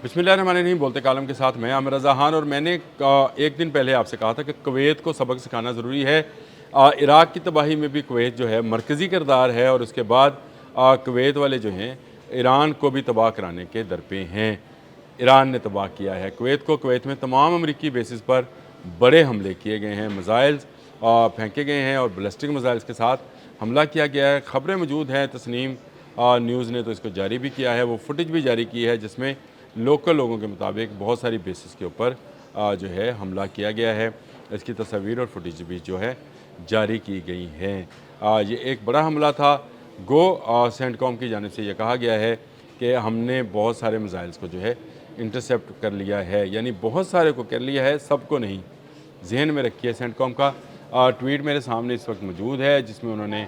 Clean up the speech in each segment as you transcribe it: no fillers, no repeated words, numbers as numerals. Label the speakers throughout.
Speaker 1: बिस्मिल्लाहिर्रहमानिर्रहीम। बोलते कालम के साथ मैं आमिर रज़ा खान। और मैंने एक दिन पहले आपसे कहा था कि कुवैत को सबक सिखाना ज़रूरी है। इराक़ की तबाही में भी कुवैत जो है मरकज़ी किरदार है, और उसके बाद कुवैत वाले जो हैं ईरान को भी तबाह कराने के दरपे हैं। ईरान ने तबाह किया है कुवैत को। कुवैत में तमाम अमरीकी बेसिस पर बड़े हमले किए गए हैं, मिज़ाइल्स फेंके गए हैं और बैलिस्टिक मिज़ाइल्स के साथ हमला किया गया है। ख़बरें मौजूद हैं, तस्नीम न्यूज़ ने तो इसको जारी भी किया है, वो फुटेज भी जारी की है जिसमें लोकल लोगों के मुताबिक बहुत सारी बेसिस के ऊपर जो है हमला किया गया है। इसकी तस्वीर और फुटेज भी जो है जारी की गई हैं। ये एक बड़ा हमला था। सेंटकॉम की जानिब से ये कहा गया है कि हमने बहुत सारे मिज़ाइल्स को जो है इंटरसेप्ट कर लिया है, यानी बहुत सारे को कर लिया है, सबको नहीं। जहन में रखिए, सेंटकॉम का ट्वीट मेरे सामने इस वक्त मौजूद है जिसमें उन्होंने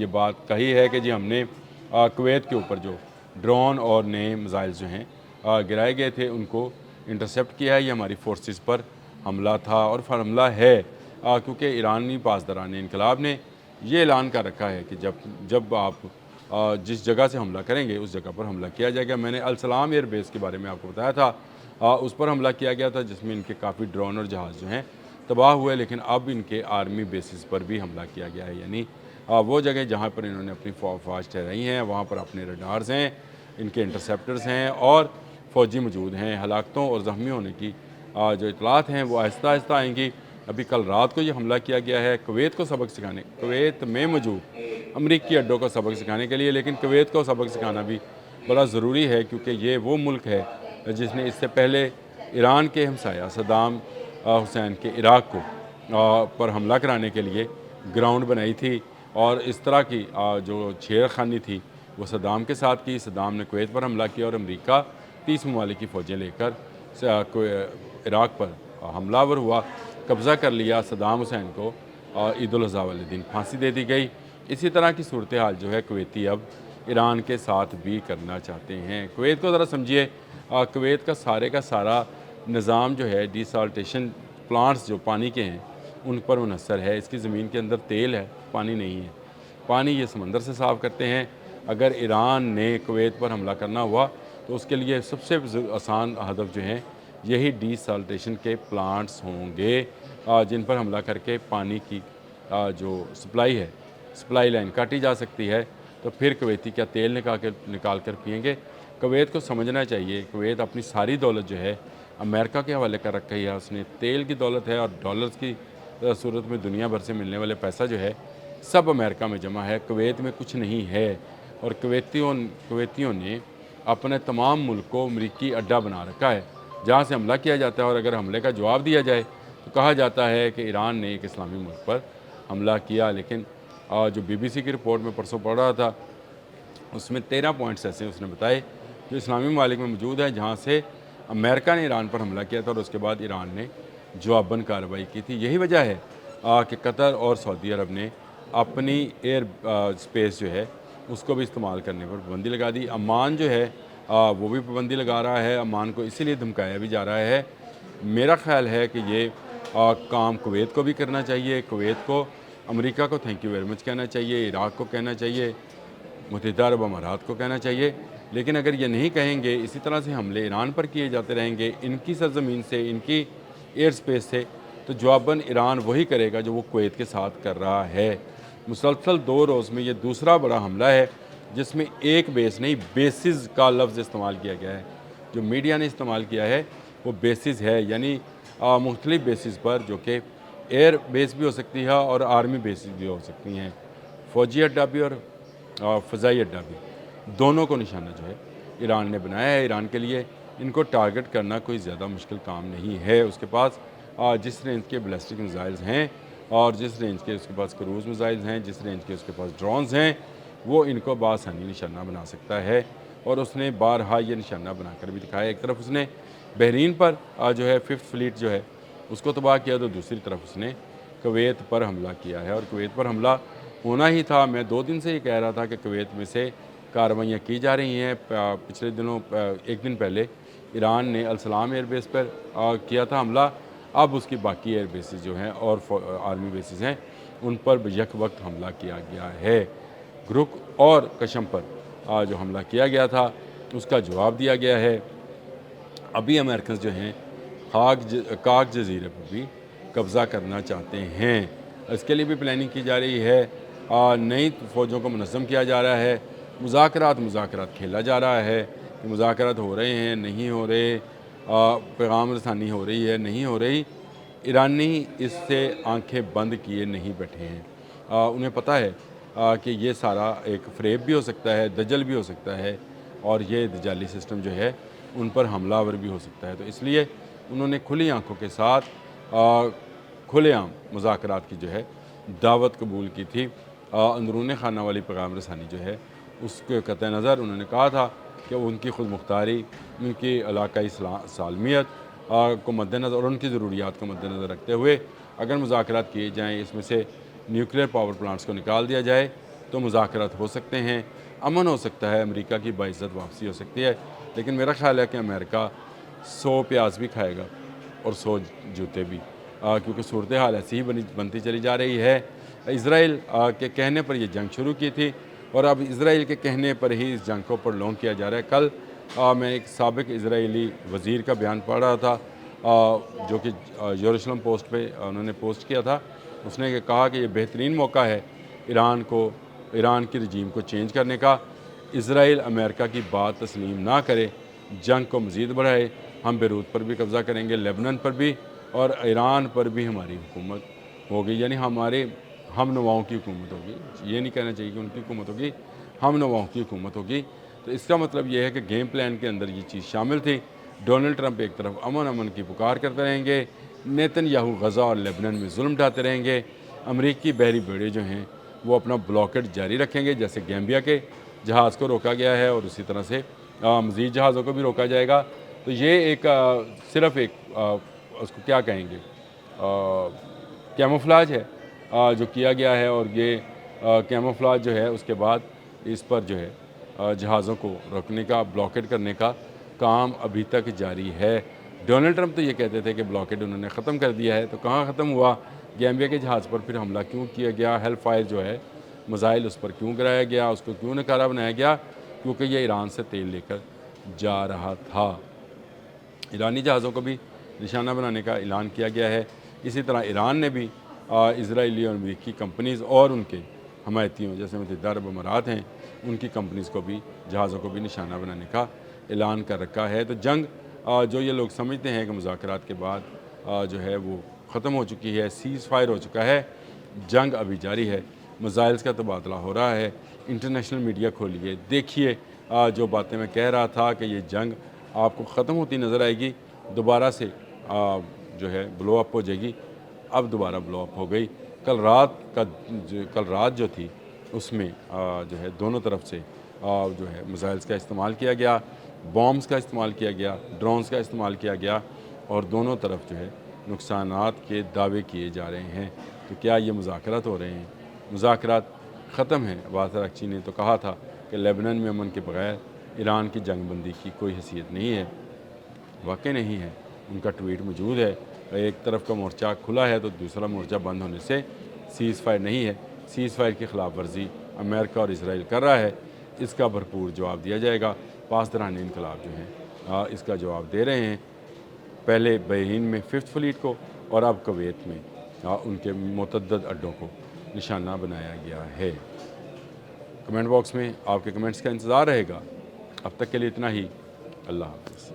Speaker 1: ये बात कही है कि जी हमने कुवैत के ऊपर जो ड्रोन और नए मिज़ाइल्स जो हैं गिराए गए थे उनको इंटरसेप्ट किया है। ये हमारी फोर्सेस पर हमला था और फिर हमला है, क्योंकि ईरानी पासदारान इनकलाब ने ये ऐलान कर रखा है कि जब आप जिस जगह से हमला करेंगे उस जगह पर हमला किया जाएगा। मैंने अल सलाम एयर बेस के बारे में आपको बताया था, उस पर हमला किया गया था जिसमें इनके काफ़ी ड्रोन और जहाज़ जो हैं तबाह हुए, लेकिन अब इनके आर्मी बेसिस पर भी हमला किया गया है। यानी वो जगह जहाँ पर इन्होंने अपनी फौज ठहराई हैं वहाँ पर अपने रडार्स हैं, इनके इंटरसेप्टर्स हैं और फ़ौजी मौजूद हैं। हलाकतों और ज़ख्मी होने की जो इतलात हैं वो आहिस्ता आहिस्ता आएंगी। अभी कल रात को ये हमला किया गया है कुवैत को सबक सिखाने, कुवैत में मौजूद अमरीकी अड्डों को सबक सिखाने के लिए, लेकिन कुवैत को सबक सिखाना भी बड़ा ज़रूरी है क्योंकि ये वो मुल्क है जिसने इससे पहले ईरान के हमसाया सद्दाम हुसैन के इराक़ को पर हमला कराने के लिए ग्राउंड बनाई थी। और इस तरह की जो छेड़खानी थी वो सद्दाम के साथ की। सद्दाम ने कुवैत पर हमला किया और अमरीका 30 ममालिक की फ़ौजें लेकर इराक़ पर हमलावर हुआ, कब्ज़ा कर लिया। सद्दाम हुसैन को ईद उल अज़हा वाले दिन फांसी दे दी गई। इसी तरह की सूरत हाल जो है कुवैती अब ईरान के साथ भी करना चाहते हैं। कुवैत को ज़रा समझिए, कुवैत का सारा निज़ाम जो है डिसाल्टेशन प्लांट्स जो पानी के हैं उन पर मुनहसर है। इसकी ज़मीन के अंदर तेल है, पानी नहीं है। पानी ये समंदर से साफ़ करते हैं। अगर ईरान ने कुवैत पर हमला करना हुआ तो उसके लिए सबसे आसान हदफ जो है यही डिसाल्टेशन के प्लांट्स होंगे, जिन पर हमला करके पानी की जो सप्लाई लाइन काटी जा सकती है। तो फिर कुवैती क्या तेल निकाल कर पिएंगे? कुवैत को समझना चाहिए, कुवैत अपनी सारी दौलत जो है अमेरिका के हवाले कर रखी है। उसने तेल की दौलत है और डॉलर्स की सूरत में दुनिया भर से मिलने वाले पैसा जो है सब अमेरिका में जमा है, कुवैत में कुछ नहीं है। और कुवैतियों ने अपने तमाम मुल्क को अमरीकी अड्डा बना रखा है जहाँ से हमला किया जाता है। और अगर हमले का जवाब दिया जाए तो कहा जाता है कि ईरान ने एक इस्लामी मुल्क पर हमला किया। लेकिन जो BBC की रिपोर्ट में परसों पढ़ रहा था उसमें 13 पॉइंट्स ऐसे उसने बताए जो इस्लामी ममालिक में मौजूद हैं जहाँ से अमेरिका ने ईरान पर हमला किया था और उसके बाद ईरान ने जवाबन कार्रवाई की थी। यही वजह है कि कतर और सऊदी अरब ने अपनी एयर स्पेस जो है उसको भी इस्तेमाल करने पर पाबंदी लगा दी। अमान जो है वो भी पाबंदी लगा रहा है। अमान को इसीलिए धमकाया भी जा रहा है। मेरा ख़्याल है कि ये काम कुवैत को भी करना चाहिए। कुवैत को अमेरिका को थैंक यू वेरी मच कहना चाहिए, इराक़ को कहना चाहिए, मुत्तहिदा अरब अमारात को कहना चाहिए। लेकिन अगर ये नहीं कहेंगे, इसी तरह से हमले ईरान पर किए जाते रहेंगे इनकी सरजमीन से, इनकी एयर स्पेस से, तो जवाबन ईरान वही करेगा जो वो कुवैत के साथ कर रहा है। मुसलसल 2 रोज़ में ये दूसरा बड़ा हमला है जिसमें एक बेस नहीं बेसिस का लफ्ज़ इस्तेमाल किया गया है। जो मीडिया ने इस्तेमाल किया है वो बेसिस है, यानी मुख्तलिफ़ बेसिस पर, जो कि एयर बेस भी हो सकती है और आर्मी बेसिस भी हो सकती हैं। फ़ौजी अड्डा भी और फ़ज़ाई अड्डा भी, दोनों को निशाना जो है ईरान ने बनाया है। ईरान के लिए इनको टारगेट करना कोई ज़्यादा मुश्किल काम नहीं है। उसके पास जिस रेंज के बैलिस्टिक मिसाइल्स हैं और जिस रेंज के उसके पास क्रूज़ मिसाइल्स हैं, जिस रेंज के उसके पास ड्रोन्स हैं, वो इनको बासानी निशाना बना सकता है। और उसने बारहा ये निशाना बनाकर भी दिखाया। एक तरफ उसने बहरीन पर जो है 5th फ्लीट जो है उसको तबाह किया, तो दूसरी तरफ उसने कुवैत पर हमला किया है। और कुवैत पर हमला होना ही था। मैं 2 दिन से ये कह रहा था कि कुवैत में से कार्रवाइयाँ की जा रही हैं। पिछले दिनों एक दिन पहले ईरान ने अल सलाम एयर बेस पर किया था हमला। अब उसकी बाकी एयर बेसिस जो हैं और आर्मी बेसिस हैं उन पर यक वक्त हमला किया गया है। ग्रुक और कशम पर जो हमला किया गया था उसका जवाब दिया गया है। ابھی امریکنز جو ہیں کاک جزیرے پر بھی قبضہ کرنا چاہتے ہیں. اس کے لیے بھی پلاننگ کی جا رہی ہے. نئی فوجوں کو منظم کیا جا رہا ہے. مذاکرات کھیلا جا رہا ہے کہ مذاکرات ہو رہے ہیں نہیں ہو رہے, پیغام رسانی ہو رہی ہے نہیں ہو رہی. ایرانی اس سے آنکھیں بند کیے نہیں بیٹھے ہیں. انہیں پتہ ہے کہ یہ سارا ایک فریب بھی ہو سکتا ہے, دجل بھی ہو سکتا ہے, اور یہ دجالی سسٹم جو ہے ان پر حملہ آور بھی ہو سکتا ہے. تو اس لیے انہوں نے کھلی آنکھوں کے ساتھ کھلے عام مذاکرات کی جو ہے دعوت قبول کی تھی. اندرون خانہ والی پیغام رسانی جو ہے اس کے قطع نظر انہوں نے کہا تھا کہ ان کی خود مختاری, ان کی علاقائی سالمیت کو مد نظر اور ان کی ضروریات کو مد نظر رکھتے ہوئے اگر مذاکرات کیے جائیں, اس میں سے نیوکلیئر پاور پلانٹس کو نکال دیا جائے تو مذاکرات ہو سکتے ہیں, امن ہو سکتا ہے, امریکہ کی باعزت واپسی ہو سکتی ہے. لیکن میرا خیال ہے کہ امریکہ 100 پیاز بھی کھائے گا اور 100 جوتے بھی, کیونکہ صورتحال ایسی ہی بنتی چلی جا رہی ہے. اسرائیل کے کہنے پر یہ جنگ شروع کی تھی اور اب اسرائیل کے کہنے پر ہی اس جنگ کو پرلونگ کیا جا رہا ہے. کل میں ایک سابق اسرائیلی وزیر کا بیان پڑھ رہا تھا جو کہ یروشلم پوسٹ پہ انہوں نے پوسٹ کیا تھا. اس نے کہا کہ یہ بہترین موقع ہے ایران کی رجیم کو چینج کرنے کا. اسرائیل امریکہ کی بات تسلیم نہ کرے, جنگ کو مزید بڑھائے, ہم بیروت پر بھی قبضہ کریں گے, لیبنان پر بھی, اور ایران پر بھی ہماری حکومت ہوگی. یعنی ہمارے ہم نواؤں کی حکومت ہوگی. یہ نہیں کہنا چاہیے کہ ان کی حکومت ہوگی, ہم نواؤں کی حکومت ہوگی. تو اس کا مطلب یہ ہے کہ گیم پلان کے اندر یہ چیز شامل تھی. ڈونلڈ ٹرمپ ایک طرف امن کی پکار کرتے رہیں گے, نیتن یاہو غزہ اور لیبنان میں ظلم ڈھاتے رہیں گے, امریکی بحری بیڑے جو ہیں وہ اپنا بلاکٹ جاری رکھیں گے, جیسے گیمبیا کے جہاز کو روکا گیا ہے اور اسی طرح سے مزید جہازوں کو بھی روکا جائے گا. تو یہ ایک صرف ایک اس کو کیا کہیں گے, کیموفلاج ہے جو کیا گیا ہے, اور یہ کیموفلاج جو ہے اس کے بعد اس پر جو ہے جہازوں کو روکنے کا, بلاکٹ کرنے کا کام ابھی تک جاری ہے. ڈونلڈ ٹرمپ تو یہ کہتے تھے کہ بلاکٹ انہوں نے ختم کر دیا ہے, تو کہاں ختم ہوا؟ گیمبیا کے جہاز پر پھر حملہ کیوں کیا گیا؟ ہیل فائر جو ہے میزائل اس پر کیوں گرایا گیا, اس کو کیوں نکارہ بنایا گیا؟ کیونکہ یہ ایران سے تیل لے کر جا رہا تھا. ایرانی جہازوں کو بھی نشانہ بنانے کا اعلان کیا گیا ہے. اسی طرح ایران نے بھی اسرائیلی اور امریکی کمپنیز اور ان کے حمایتیوں جیسے متحدہ عرب امارات ہیں ان کی کمپنیز کو بھی جہازوں کو بھی نشانہ بنانے کا اعلان کر رکھا ہے. تو جنگ جو یہ لوگ سمجھتے ہیں کہ مذاکرات کے بعد جو ہے وہ ختم ہو چکی ہے, سیز فائر ہو چکا ہے, جنگ ابھی جاری ہے, میزائلز کا تبادلہ ہو رہا ہے. انٹرنیشنل میڈیا کھولیے, دیکھیے جو باتیں میں کہہ رہا تھا کہ یہ جنگ آپ کو ختم ہوتی نظر آئے گی, دوبارہ سے جو ہے بلو اپ ہو جائے گی. اب دوبارہ بلو اپ ہو گئی. کل رات جو تھی اس میں جو ہے دونوں طرف سے جو ہے میزائلز کا استعمال کیا گیا, بامز کا استعمال کیا گیا, ڈرونز کا استعمال کیا گیا, اور دونوں طرف جو ہے نقصانات کے دعوے کیے جا رہے ہیں. تو کیا یہ مذاکرات ہو رہے ہیں؟ مذاکرات ختم ہیں. عباس اراغچی نے تو کہا تھا کہ لیبنان میں امن کے بغیر ایران کی جنگ بندی کی کوئی حیثیت نہیں ہے. واقع نہیں ہے. ان کا ٹویٹ موجود ہے. ایک طرف کا مورچہ کھلا ہے تو دوسرا مورچہ بند ہونے سے سیز فائر نہیں ہے. سیز فائر کی خلاف ورزی امریکہ اور اسرائیل کر رہا ہے. اس کا بھرپور جواب دیا جائے گا. پاسداران انقلاب جو ہیں اس کا جواب دے رہے ہیں, پہلے بحرین میں 5th فلیٹ کو, اور اب کویت میں ان کے متعدد اڈوں کو نشانہ بنایا گیا ہے. کمنٹ باکس میں آپ کے کمنٹس کا انتظار رہے گا. اب تک کے لیے اتنا ہی. اللہ حافظ.